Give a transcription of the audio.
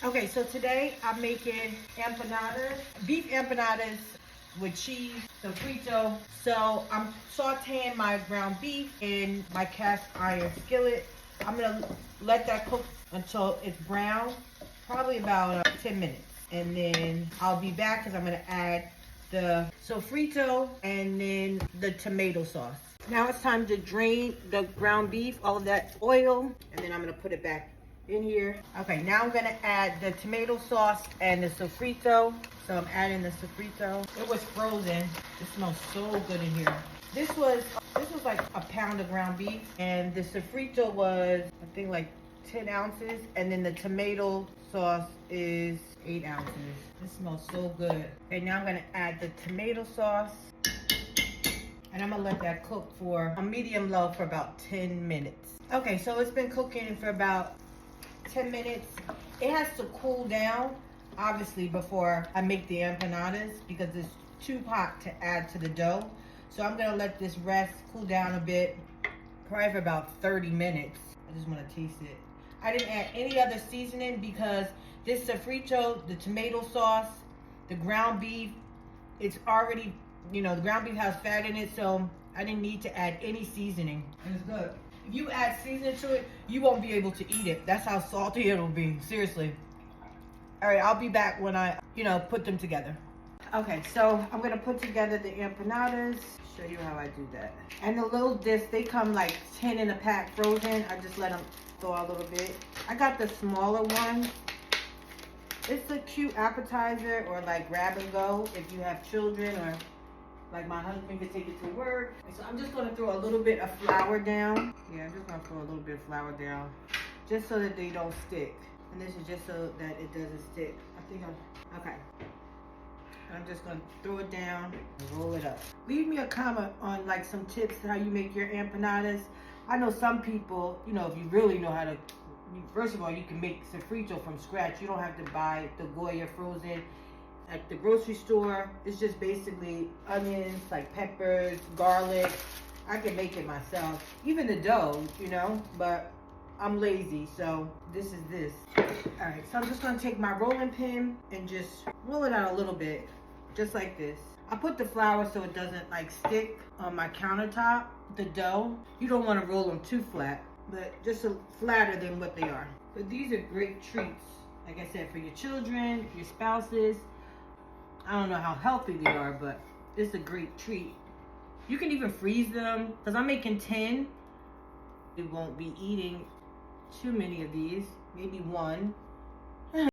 Okay, so today I'm making empanadas, beef empanadas with cheese, sofrito. So I'm sauteing my ground beef in my cast iron skillet. I'm gonna let that cook until it's brown, probably about 10 minutes. And then I'll be back because I'm gonna add the sofrito and then the tomato sauce. Now it's time to drain the ground beef, all of that oil, and then I'm gonna put it back in here. Okay, now I'm gonna add the tomato sauce and the sofrito. So I'm adding the sofrito. It was frozen. It smells so good in here. This was like a pound of ground beef, and the sofrito was I think like 10 ounces, and then the tomato sauce is 8 ounces. This smells so good. Okay, now I'm gonna add the tomato sauce, and I'm gonna let that cook for a medium low for about 10 minutes. Okay, so it's been cooking for about 10 minutes. It has to cool down, obviously, before I make the empanadas because it's too hot to add to the dough. So I'm gonna let this rest, cool down a bit, probably for about 30 minutes. I just wanna taste it. I didn't add any other seasoning because this sofrito, the tomato sauce, the ground beef, it's already, the ground beef has fat in it, so I didn't need to add any seasoning. And it's good. If you add seasoning to it, you won't be able to eat it. That's how salty it'll be, seriously. All right, I'll be back when I, put them together. Okay, so I'm gonna put together the empanadas. Show you how I do that. And the little discs, they come like 10 in a pack frozen. I just let them thaw a little bit. I got the smaller one. It's a cute appetizer or like grab and go if you have children, or like my husband could take it to work. So I'm just gonna throw a little bit of flour down. Yeah, I'm just gonna throw a little bit of flour down just so that they don't stick. And this is just so that it doesn't stick. Okay. I'm just gonna throw it down and roll it up. Leave me a comment on like some tips how you make your empanadas. I know some people, if you really know how to, first of all, you can make sofrito from scratch. You don't have to buy the Goya frozen at the grocery store. It's just basically onions, like peppers, garlic. I can make it myself. Even the dough, but I'm lazy, so this is this. All right, so I'm just gonna take my rolling pin and just roll it out a little bit, just like this. I put the flour so it doesn't like stick on my countertop, the dough. You don't wanna roll them too flat, but just flatter than what they are. But these are great treats, like I said, for your children, your spouses. I don't know how healthy they are, but it's a great treat. You can even freeze them, because I'm making 10. We won't be eating too many of these, maybe one.